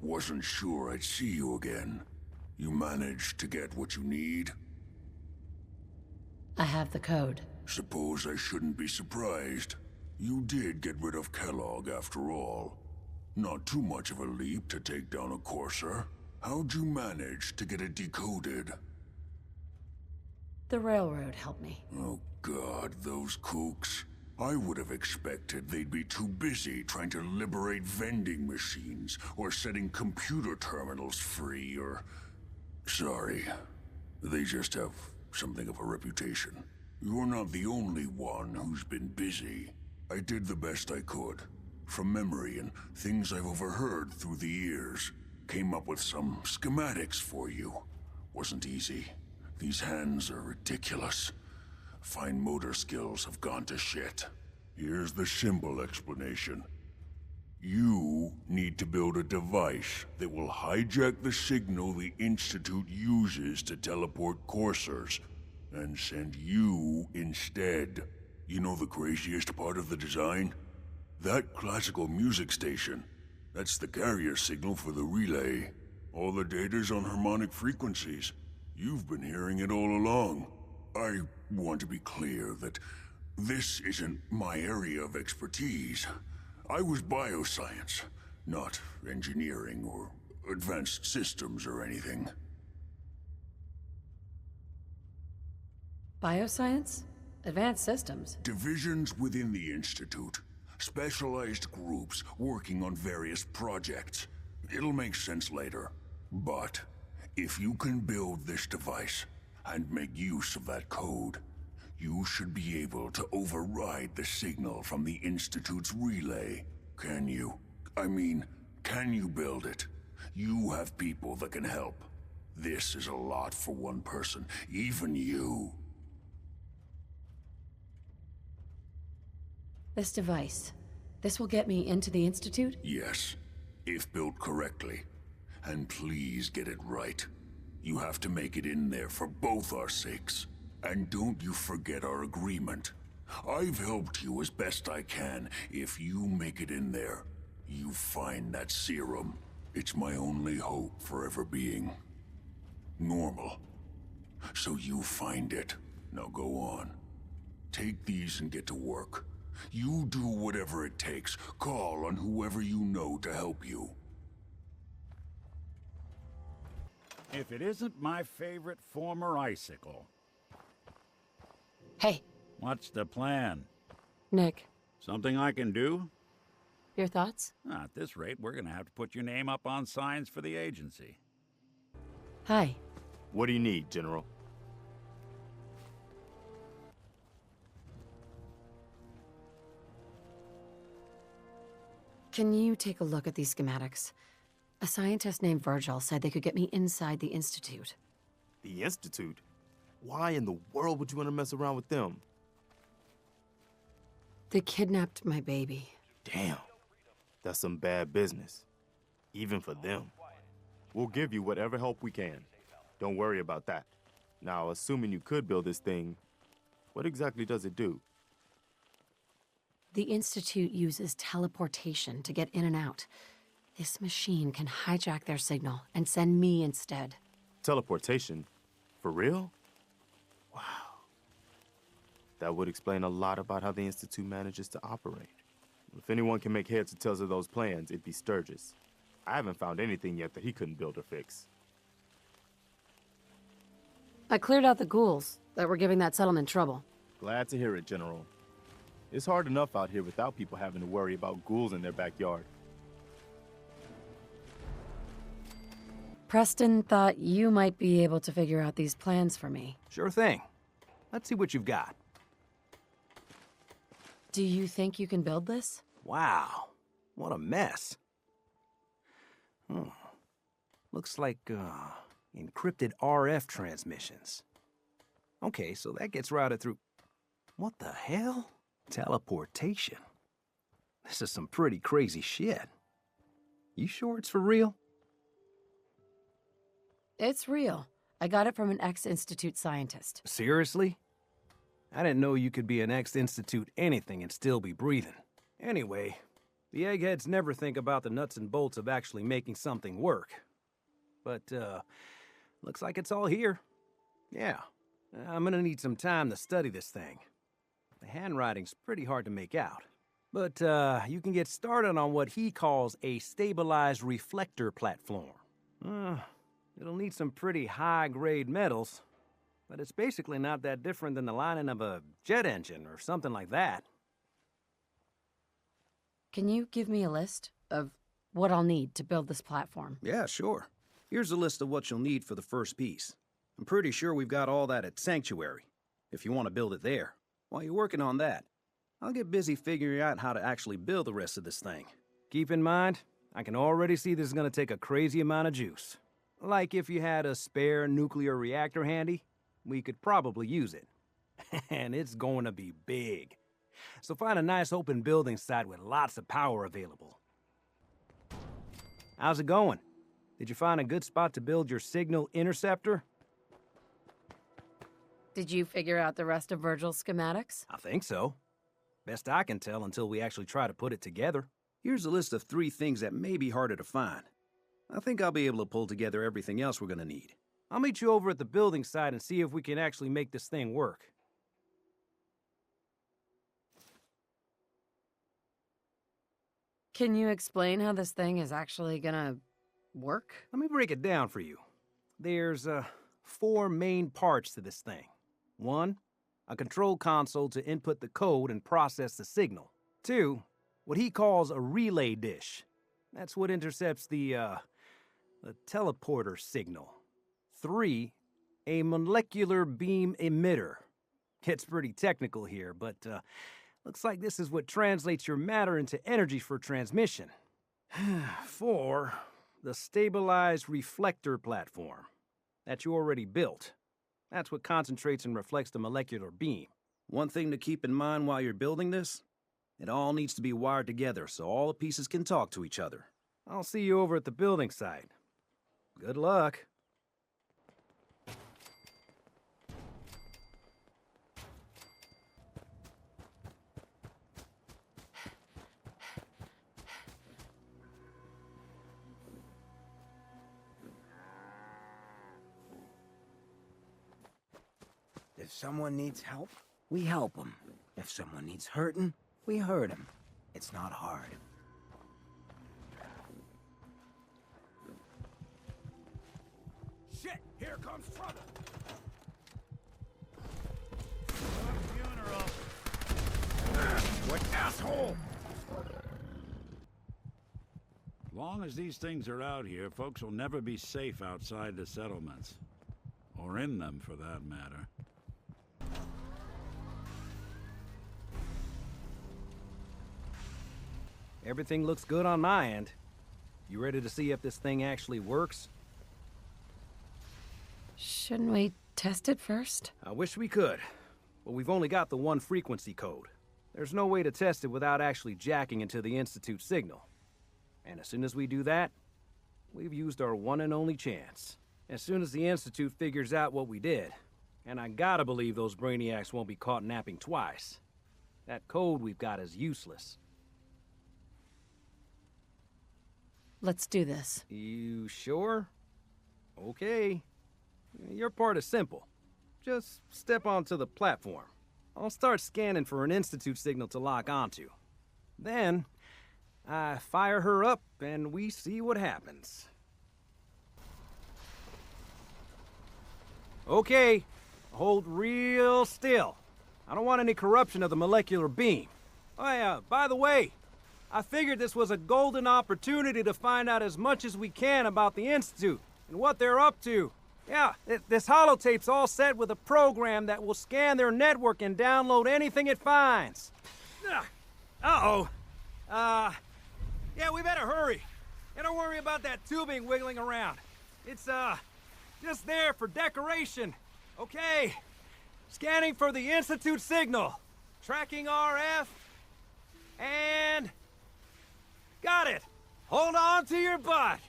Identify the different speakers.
Speaker 1: Wasn't sure I'd see you again. You managed to get what you need?
Speaker 2: I have the code.
Speaker 1: Suppose I shouldn't be surprised. You did get rid of Kellogg after all. Not too much of a leap to take down a courser. How'd you manage to get it decoded?
Speaker 2: The railroad helped me.
Speaker 1: Oh God, those kooks. I would have expected they'd be too busy trying to liberate vending machines or setting computer terminals free or... Sorry. They just have something of a reputation. You're not the only one who's been busy. I did the best I could. From memory and things I've overheard through the years. Came up with some schematics for you. Wasn't easy. These hands are ridiculous. Fine motor skills have gone to shit. Here's the simple explanation. You need to build a device that will hijack the signal the Institute uses to teleport coursers, and send you instead. You know the craziest part of the design? That classical music station. That's the carrier signal for the relay. All the data's on harmonic frequencies. You've been hearing it all along. I want to be clear that this isn't my area of expertise. I was bioscience, not engineering or advanced systems or anything.
Speaker 2: Bioscience? Advanced systems?
Speaker 1: Divisions within the Institute. Specialized groups working on various projects. It'll make sense later. But if you can build this device and make use of that code, you should be able to override the signal from the Institute's relay. Can you? I mean, can you build it? You have people that can help. This is a lot for one person, even you.
Speaker 2: This device, this will get me into the Institute?
Speaker 1: Yes, if built correctly. And please get it right. You have to make it in there for both our sakes. And don't you forget our agreement. I've helped you as best I can. If you make it in there, you find that serum. It's my only hope for ever being normal. So you find it. Now go on. Take these and get to work. You do whatever it takes. Call on whoever you know to help you.
Speaker 3: If it isn't my favorite former icicle.
Speaker 2: Hey,
Speaker 3: What's the plan?
Speaker 2: Nick.
Speaker 3: Something I can do?
Speaker 2: Your thoughts?
Speaker 3: At this rate, we're gonna have to put your name up on signs for the agency.
Speaker 2: Hi.
Speaker 4: What do you need, General?
Speaker 2: Can you take a look at these schematics? A scientist named Virgil said they could get me inside the Institute.
Speaker 4: The Institute? Why in the world would you want to mess around with them?
Speaker 2: They kidnapped my baby.
Speaker 4: Damn. That's some bad business. Even for them. We'll give you whatever help we can. Don't worry about that. Now, assuming you could build this thing, what exactly does it do?
Speaker 2: The Institute uses teleportation to get in and out. This machine can hijack their signal and send me instead.
Speaker 4: Teleportation? For real? Wow. That would explain a lot about how the Institute manages to operate. If anyone can make heads or tails of those plans, it'd be Sturgis. I haven't found anything yet that he couldn't build or fix.
Speaker 2: I cleared out the ghouls that were giving that settlement trouble.
Speaker 4: Glad to hear it, General. It's hard enough out here without people having to worry about ghouls in their backyard.
Speaker 2: Preston thought you might be able to figure out these plans for me.
Speaker 5: Sure thing. Let's see what you've got.
Speaker 2: Do you think you can build this?
Speaker 5: Wow, what a mess. Looks like, encrypted RF transmissions. Okay, so that gets routed through... What the hell? Teleportation. This is some pretty crazy shit. You sure it's for real?
Speaker 2: It's real. I got it from an ex-Institute scientist.
Speaker 5: Seriously? I didn't know you could be an ex-Institute anything and still be breathing. Anyway, The eggheads never think about the nuts and bolts of actually making something work. But, looks like it's all here. Yeah, I'm gonna need some time to study this thing. The handwriting's pretty hard to make out. But, you can get started on what he calls a stabilized reflector platform. It'll need some pretty high-grade metals, but it's basically not that different than the lining of a jet engine or something like that.
Speaker 2: Can you give me a list of what I'll need to build this platform?
Speaker 5: Yeah, sure. Here's a list of what you'll need for the first piece. I'm pretty sure we've got all that at Sanctuary, if you want to build it there. While you're working on that, I'll get busy figuring out how to actually build the rest of this thing. Keep in mind, I can already see this is gonna take a crazy amount of juice. Like if you had a spare nuclear reactor handy, we could probably use it. And it's going to be big. So find a nice open building site with lots of power available. How's it going? Did you find a good spot to build your signal interceptor?
Speaker 2: Did you figure out the rest of Virgil's schematics?
Speaker 5: I think so. Best I can tell until we actually try to put it together. Here's a list of 3 things that may be harder to find. I think I'll be able to pull together everything else we're gonna need. I'll meet you over at the building site and see if we can actually make this thing work.
Speaker 2: Can you explain how this thing is actually gonna work?
Speaker 5: Let me break it down for you. There's 4 main parts to this thing. 1, a control console to input the code and process the signal. 2, what he calls a relay dish. That's what intercepts the teleporter signal. 3, a molecular beam emitter. Gets pretty technical here, but looks like this is what translates your matter into energy for transmission. 4, the stabilized reflector platform that you already built. That's what concentrates and reflects the molecular beam. One thing to keep in mind while you're building this, it all needs to be wired together so all the pieces can talk to each other. I'll see you over at the building site. Good luck.
Speaker 6: If someone needs help, we help them. If someone needs hurting, we hurt them. It's not hard.
Speaker 3: Shit! Here comes trouble! What asshole! Long as these things are out here, folks will never be safe outside the settlements. Or in them, for that matter.
Speaker 5: Everything looks good on my end. You ready to see if this thing actually works?
Speaker 2: Shouldn't we test it first?
Speaker 5: I wish we could, but we've only got the 1 frequency code. There's no way to test it without actually jacking into the Institute signal. And as soon as we do that, we've used our one and only chance. As soon as the Institute figures out what we did, and I gotta believe those brainiacs won't be caught napping twice, that code we've got is useless.
Speaker 2: Let's do this.
Speaker 5: You sure? Okay. Your part is simple. Just step onto the platform. I'll start scanning for an Institute signal to lock onto. Then, I fire her up and we see what happens. Okay, hold real still. I don't want any corruption of the molecular beam. Oh, by the way, I figured this was a golden opportunity to find out as much as we can about the Institute and what they're up to. Yeah, this holotape's all set with a program that will scan their network and download anything it finds. Uh-oh. Yeah, we better hurry. And don't worry about that tubing wiggling around. It's, just there for decoration. Okay. Scanning for the Institute signal. Tracking RF. And... got it! Hold on to your butt!